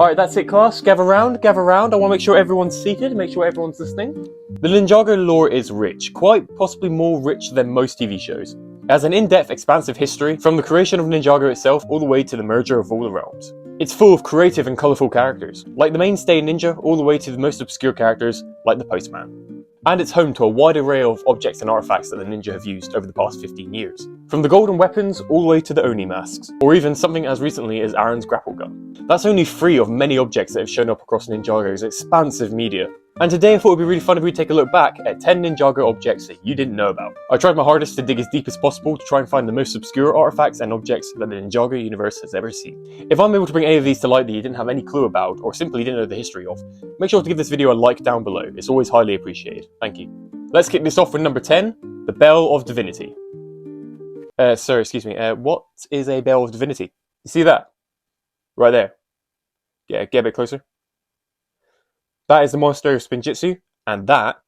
Alright, that's it class. Gather round. I want to make sure everyone's seated, make sure everyone's listening. The Ninjago lore is rich, quite possibly more rich than most TV shows. It has an in-depth, expansive history, from the creation of Ninjago itself all the way to the merger of all the realms. It's full of creative and colourful characters, like the mainstay ninja all the way to the most obscure characters, like the postman. And it's home to a wide array of objects and artifacts that the ninja have used over the past 15 years. From the golden weapons all the way to the Oni masks, or even something as recently as Aaron's grapple gun. That's only 3 of many objects that have shown up across Ninjago's expansive media. And today I thought it would be really fun if we take a look back at 10 Ninjago objects that you didn't know about. I tried my hardest to dig as deep as possible to try and find the most obscure artifacts and objects that the Ninjago universe has ever seen. If I'm able to bring any of these to light that you didn't have any clue about, or simply didn't know the history of, make sure to give this video a like down below. It's always highly appreciated. Thank you. Let's kick this off with number 10, the Bell of Divinity. What is a Bell of Divinity? You see that? Right there. Yeah, get a bit closer. That is the Monastery of Spinjitzu, and that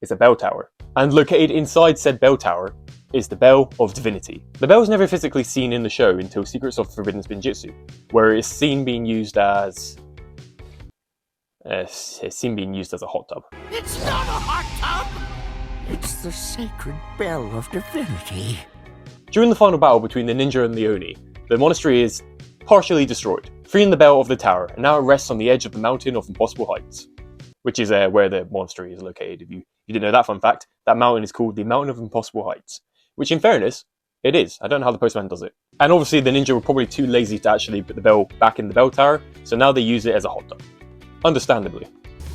is a bell tower. And located inside said bell tower is the Bell of Divinity. The bell is never physically seen in the show until Secrets of Forbidden Spinjitzu, where it is seen being used as... a hot tub. It's not a hot tub! It's the sacred Bell of Divinity. During the final battle between the ninja and the Oni, the monastery is partially destroyed, freeing the bell of the tower, and now it rests on the edge of the Mountain of Impossible Heights, which is where the monastery is located. If you didn't know that fun fact, that mountain is called the Mountain of Impossible Heights, which in fairness, it is. I don't know how the postman does it. And obviously the ninja were probably too lazy to actually put the bell back in the bell tower, so now they use it as a hot tub. Understandably.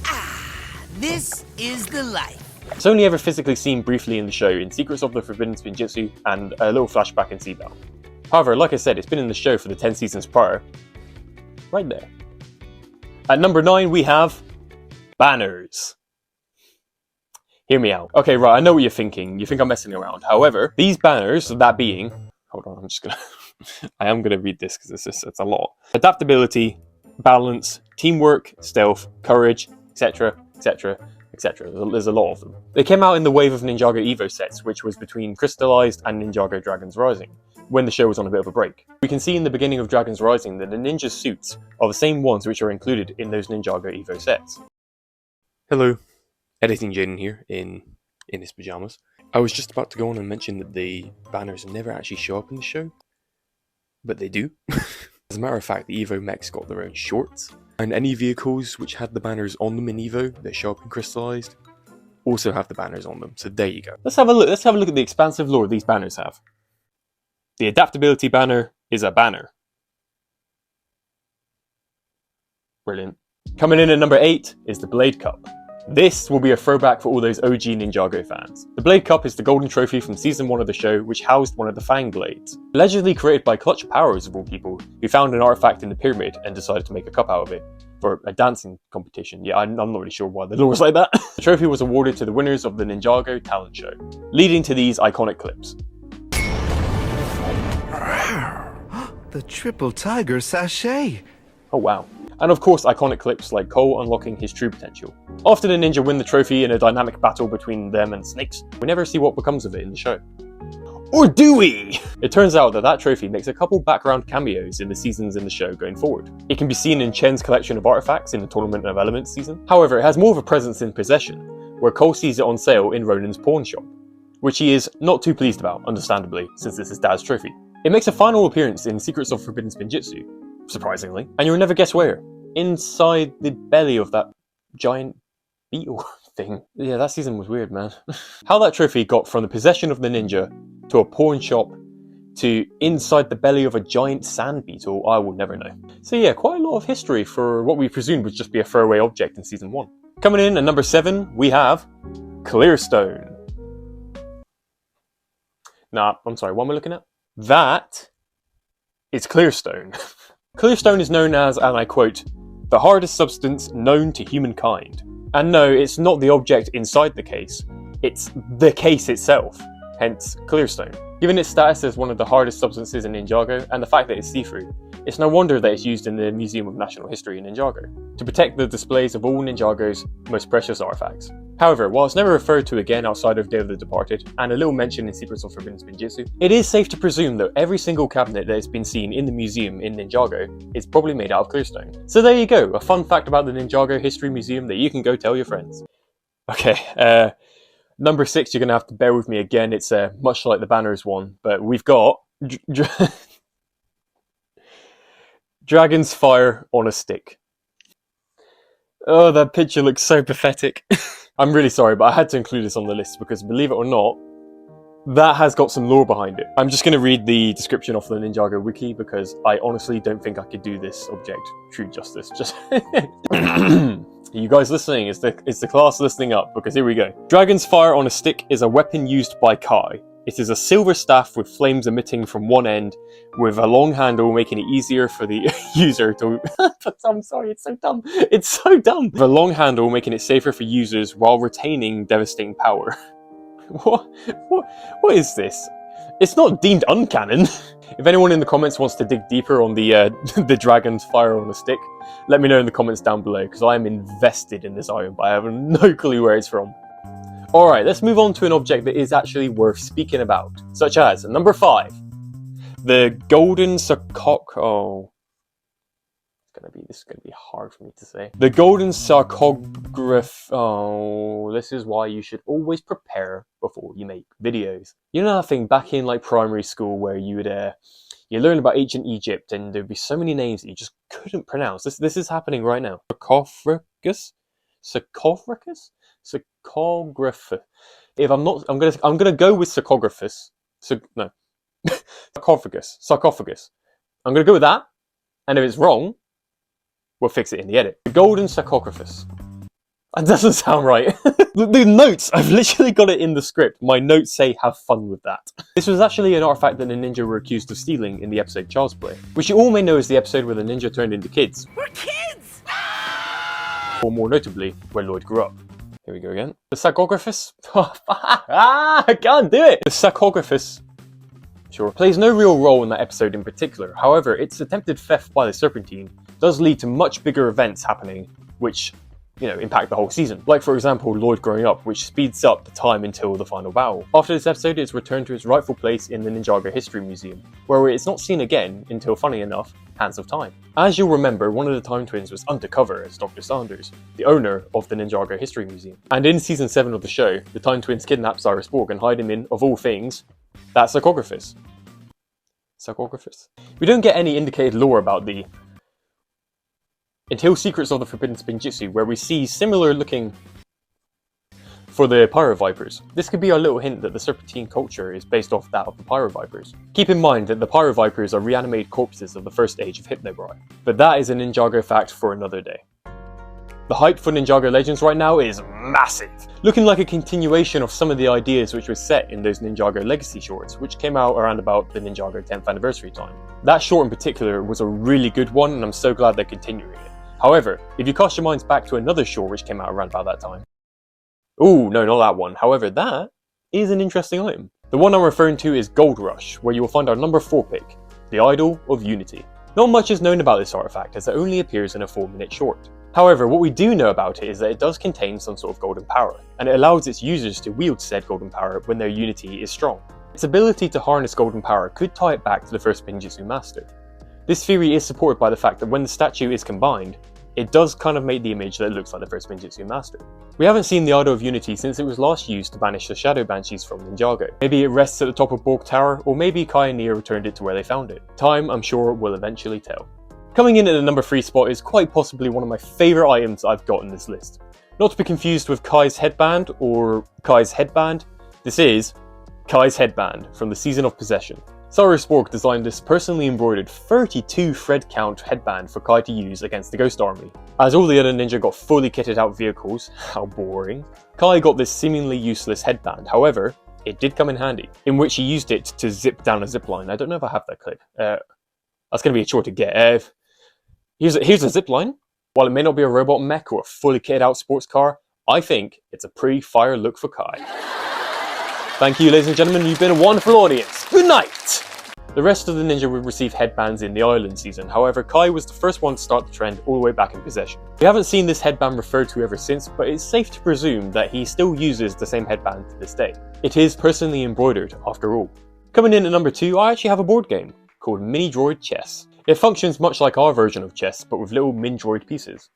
Ah, this is the life. It's only ever physically seen briefly in the show in Secrets of the Forbidden Spinjitzu and a little flashback in Seabound. However, like I said, it's been in the show for the 10 seasons prior. Right there. At number 9 we have banners. Hear me out. Okay, right, I know what you're thinking. You think I'm messing around. However, these banners, that being... Hold on, I'm just gonna... I am gonna read this because it's a lot. Adaptability, balance, teamwork, stealth, courage, etc, etc, etc. There's a lot of them. They came out in the wave of Ninjago Evo sets, which was between Crystallized and Ninjago Dragon's Rising, when the show was on a bit of a break. We can see in the beginning of Dragon's Rising that the ninja suits are the same ones which are included in those Ninjago Evo sets. Hello, Editing Jaden here in his pajamas. I was just about to go on and mention that the banners never actually show up in the show, but they do. As a matter of fact, the Evo mechs got their own shorts, and any vehicles which had the banners on them in Evo that show up in Crystallized also have the banners on them, so there you go. Let's have a look at the expansive lore these banners have. The adaptability banner is a banner. Brilliant. Coming in at number 8 is the Blade Cup. This will be a throwback for all those OG Ninjago fans. The Blade Cup is the golden trophy from season 1 of the show, which housed one of the Fang Blades. Allegedly created by Clutch Powers of all people, who found an artifact in the pyramid and decided to make a cup out of it for a dancing competition. Yeah, I'm not really sure why the lore was like that. The trophy was awarded to the winners of the Ninjago talent show, leading to these iconic clips. The triple tiger sachet. Oh wow. And of course iconic clips like Cole unlocking his true potential. After the ninja win the trophy in a dynamic battle between them and snakes, we never see what becomes of it in the show. Or do we? It turns out that trophy makes a couple background cameos in the seasons in the show going forward. It can be seen in Chen's collection of artifacts in the Tournament of Elements season. However, it has more of a presence in possession, where Cole sees it on sale in Ronan's pawn shop, which he is not too pleased about, understandably, since this is Dad's trophy. It makes a final appearance in Secrets of Forbidden Spinjitzu, surprisingly, and you'll never guess where. Inside the belly of that giant beetle thing. Yeah, that season was weird, man. How that trophy got from the possession of the ninja to a pawn shop to inside the belly of a giant sand beetle, I will never know. So yeah, quite a lot of history for what we presumed would just be a throwaway object in season 1. Coming in at number 7, we have Clearstone. Nah, I'm sorry, what am I looking at? That is Clearstone. Clearstone is known as, and I quote, the hardest substance known to humankind. And no, it's not the object inside the case, it's the case itself, hence Clearstone. Given its status as one of the hardest substances in Ninjago, and the fact that it's see-through, it's no wonder that it's used in the Museum of National History in Ninjago, to protect the displays of all Ninjago's most precious artifacts. However, while it's never referred to again outside of Day of the Departed, and a little mention in Secrets of Forbidden Spinjitzu, it is safe to presume that every single cabinet that has been seen in the museum in Ninjago is probably made out of clearstone. So there you go, a fun fact about the Ninjago History Museum that you can go tell your friends. Okay, number 6, you're going to have to bear with me again, it's much like the banners one, but we've got Dragon's Fire on a Stick. Oh, that picture looks so pathetic. I'm really sorry, but I had to include this on the list because, believe it or not, that has got some lore behind it. I'm just going to read the description off the Ninjago wiki because I honestly don't think I could do this object true justice. Just you guys listening, is the class listening up? Because here we go. Dragon's Fire on a Stick is a weapon used by Kai. It is a silver staff with flames emitting from one end, with a long handle making it easier for the user to... I'm sorry, it's so dumb. It's so dumb. With a long handle making it safer for users while retaining devastating power. What is this? It's not deemed uncanon. If anyone in the comments wants to dig deeper on the the Dragon's Fire on a Stick, let me know in the comments down below, because I am invested in this item, but I have no clue where it's from. Alright, let's move on to an object that is actually worth speaking about, such as number 5, the Golden Sarograph. Oh, this is gonna be hard for me to say. The Golden Sarograph. Oh, this is why you should always prepare before you make videos. You know that thing back in like primary school where you would you learn about ancient Egypt and there'd be so many names that you just couldn't pronounce. This is happening right now. Sarcophagus. If I'm not, I'm gonna go with sarcophagus. No, sarcophagus. I'm gonna go with that, and if it's wrong, we'll fix it in the edit. The Golden Sarograph. That doesn't sound right. The notes, I've literally got it in the script. My notes say have fun with that. This was actually an artifact that the ninja were accused of stealing in the episode Child's Play, which you all may know as the episode where the ninja turned into kids. We're kids! Or more notably, where Lloyd grew up. Here we go again. The Sarcophagus. I can't do it! The Sarcophagus, sure, plays no real role in that episode in particular. However, its attempted theft by the Serpentine does lead to much bigger events happening, which, you know, impact the whole season. Like, for example, Lloyd growing up, which speeds up the time until the final battle. After this episode, it's returned to its rightful place in the Ninjago History Museum, where it's not seen again until, funny enough, Hands of Time. As you'll remember, one of the Time Twins was undercover as Dr. Sanders, the owner of the Ninjago History Museum. And in Season 7 of the show, the Time Twins kidnap Cyrus Borg and hide him in, of all things, that sarcophagus. Sarcophagus? We don't get any indicated lore about the... until Secrets of the Forbidden Spinjitzu, where we see similar looking for the Pyro Vipers. This could be our little hint that the Serpentine culture is based off that of the Pyro Vipers. Keep in mind that the Pyro Vipers are reanimated corpses of the first age of Hypnobrai, but that is a Ninjago fact for another day. The hype for Ninjago Legends right now is massive, looking like a continuation of some of the ideas which were set in those Ninjago Legacy shorts, which came out around about the Ninjago 10th anniversary time. That short in particular was a really good one, and I'm so glad they're continuing it. However, if you cast your minds back to another short which came out around about that time... Ooh, no, not that one. However, that is an interesting item. The one I'm referring to is Gold Rush, where you will find our number 4 pick, the Idol of Unity. Not much is known about this artifact, as it only appears in a 4-minute short. However, what we do know about it is that it does contain some sort of golden power, and it allows its users to wield said golden power when their Unity is strong. Its ability to harness golden power could tie it back to the first Spinjitzu master. This theory is supported by the fact that when the statue is combined, it does kind of make the image that looks like the first Spinjitzu master. We haven't seen the Idol of Unity since it was last used to banish the Shadow Banshees from Ninjago. Maybe it rests at the top of Borg Tower, or maybe Kai and Nia returned it to where they found it. Time, I'm sure, will eventually tell. Coming in at the number 3 spot is quite possibly one of my favourite items I've got in this list. Not to be confused with Kai's Headband or Kai's Headband, this is Kai's Headband from the Season of Possession. Cyrus Borg designed this personally embroidered 32 thread count headband for Kai to use against the Ghost Army. As all the other ninja got fully kitted out vehicles, how boring, Kai got this seemingly useless headband. However, it did come in handy, in which he used it to zip down a zipline. I don't know if I have that clip. That's going to be a chore to get. Here's a zipline. While it may not be a robot mech or a fully kitted out sports car, I think it's a pretty fire look for Kai. Thank you, ladies and gentlemen, you've been a wonderful audience. Good night! The rest of the ninja would receive headbands in the island season, however Kai was the first one to start the trend all the way back in possession. We haven't seen this headband referred to ever since, but it's safe to presume that he still uses the same headband to this day. It is personally embroidered after all. Coming in at number 2, I actually have a board game called Mini Droid Chess. It functions much like our version of chess, but with little min droid pieces.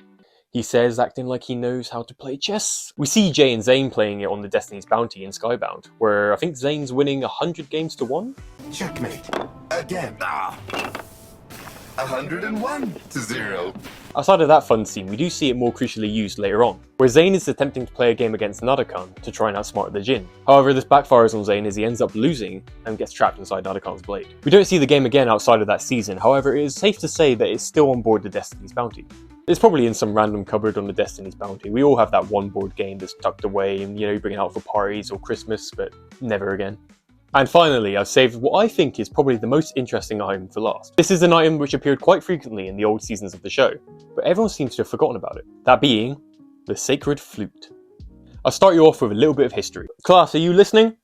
He says, acting like he knows how to play chess. We see Jay and Zane playing it on the Destiny's Bounty in Skybound, where I think Zane's winning 100 games to 1? Checkmate. Again. 101 to 0. Outside of that fun scene, we do see it more crucially used later on, where Zane is attempting to play a game against Nadakan to try and outsmart the Jinn. However, this backfires on Zane as he ends up losing and gets trapped inside Nadakan's blade. We don't see the game again outside of that season, however it is safe to say that it's still on board the Destiny's Bounty. It's probably in some random cupboard on the Destiny's Bounty. We all have that one board game that's tucked away and you bring it out for parties or Christmas, but never again. And finally, I've saved what I think is probably the most interesting item for last. This is an item which appeared quite frequently in the old seasons of the show, but everyone seems to have forgotten about it. That being, the Sacred Flute. I'll start you off with a little bit of history. Class, are you listening?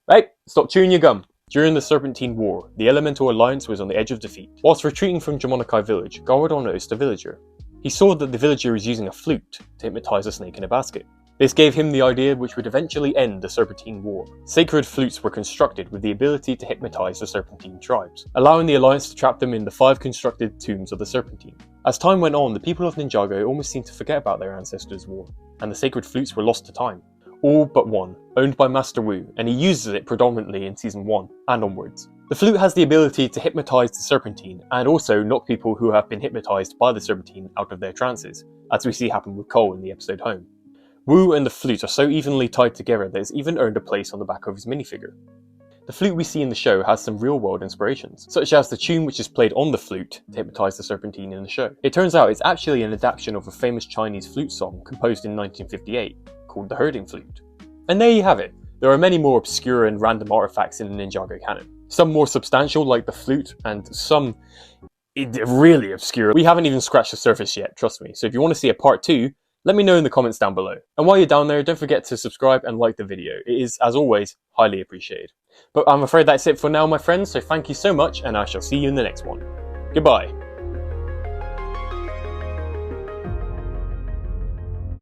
Hey, stop chewing your gum. During the Serpentine War, the Elemental Alliance was on the edge of defeat. Whilst retreating from Jamonikai village, Garwadon noticed a villager. He saw that the villager was using a flute to hypnotise a snake in a basket. This gave him the idea which would eventually end the Serpentine War. Sacred flutes were constructed with the ability to hypnotise the Serpentine tribes, allowing the Alliance to trap them in the 5 constructed tombs of the Serpentine. As time went on, the people of Ninjago almost seemed to forget about their ancestors' war, and the sacred flutes were lost to time. All but one, owned by Master Wu, and he uses it predominantly in Season 1 and onwards. The flute has the ability to hypnotise the Serpentine, and also knock people who have been hypnotised by the Serpentine out of their trances, as we see happen with Cole in the episode Home. Wu and the flute are so evenly tied together that it's even earned a place on the back of his minifigure. The flute we see in the show has some real-world inspirations, such as the tune which is played on the flute to hypnotise the Serpentine in the show. It turns out it's actually an adaptation of a famous Chinese flute song composed in 1958, called the Herding Flute. And there you have it. There are many more obscure and random artifacts in the Ninjago canon. Some more substantial like the flute, and some really obscure. We haven't even scratched the surface yet, trust me. So if you want to see a part 2, let me know in the comments down below. And while you're down there, don't forget to subscribe and like the video. It is, as always, highly appreciated. But I'm afraid that's it for now, my friends, so thank you so much, and I shall see you in the next one. Goodbye.